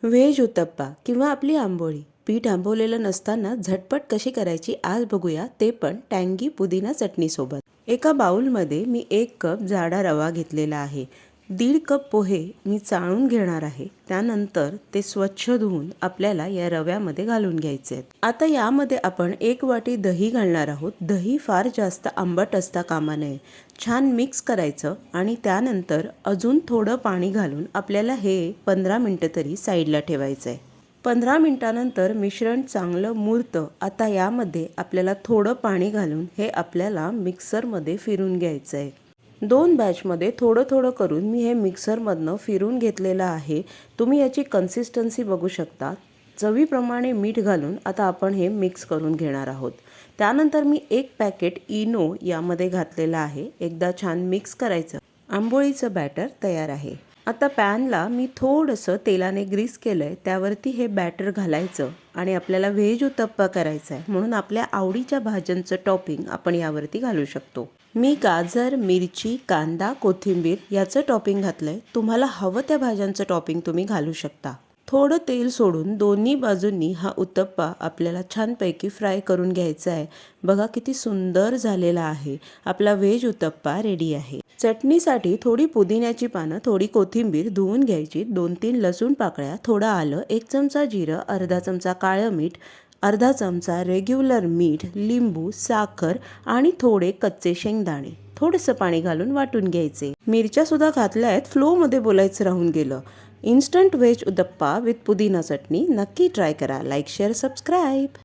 Veg uttappa किंवा आपली आंबोळी पीठ आंबवलेलं नसताना झटपट कशी करायची आज बघूया, ते पण टँगी पुदिना चटणीसोबत। एका बाउलमध्ये मी 1 कप जाडा रवा घेतलेला आहे। 1.5 कप पोहे मी चाळून घेणार आहे। त्यानंतर ते स्वच्छ धुवून आपल्याला या रव्यामध्ये घालून घ्यायचे आहेत। आता यामध्ये आपण 1 वाटी दही घालणार आहोत। दही फार जास्त आंबट असता कामा नये। छान मिक्स करायचं आणि त्यानंतर अजून थोडं पाणी घालून आपल्याला हे 15 मिनिटं तरी साईडला ठेवायचं आहे। 15 मिनिटानंतर मिश्रण चांगलं मुरतं। आता यामध्ये आपल्याला थोडं पाणी घालून हे आपल्याला मिक्सरमध्ये फिरून घ्यायचं आहे। 2 बॅचमध्ये थोडं थोडं करून मी हे मिक्सरमधनं फिरून घेतलेलं आहे। तुम्ही याची कन्सिस्टन्सी बघू शकता। चवीप्रमाणे मीठ घालून आता आपण हे मिक्स करून घेणार आहोत। त्यानंतर मी 1 पॅकेट इनो यामध्ये घातलेलं आहे। एकदा छान मिक्स करायचं। आंबोळीचं बॅटर तयार आहे। आता पॅनला मी थोडंसं तेलाने ग्रीस केलंय, त्यावरती हे बॅटर घालायचं आणि आपल्याला व्हेज उत्तप्पा करायचा आहे, म्हणून आपल्या आवडीच्या भाज्यांचं टॉपिंग आपण यावरती घालू शकतो। मी गाजर, मिरची, कांदा, कोथिंबीर याचं टॉपिंग घातलंय। तुम्हाला हवं त्या भाज्यांचं टॉपिंग तुम्ही घालू शकता। थोडं तेल सोडून दोन्ही बाजूंनी हा उत्तप्पा आपल्याला छानपैकी फ्राय करून घ्यायचा आहे। बघा किती सुंदर झालेला आहे। आपला व्हेज उत्तप्पा रेडी आहे। चटणीसाठी थोडी पुदिन्याची पानं, थोडी कोथिंबीर धुवून घ्यायची, 2-3 लसूण पाकळ्या, थोडं आलं, 1 चमचा जिरं, अर्धा चमचा काळं मीठ, अर्धा चमचा रेग्युलर मीठ, लिंबू, साखर आणि थोडे कच्चे शेंगदाणे, थोडंसं पाणी घालून वाटून घ्यायचे। मिरच्या सुद्धा घातल्या आहेत, फ्लोमध्ये बोलायचं राहून गेलं। इन्स्टंट व्हेज उत्तप्पा विथ पुदिना चटणी नक्की ट्राय करा। Like, share, subscribe.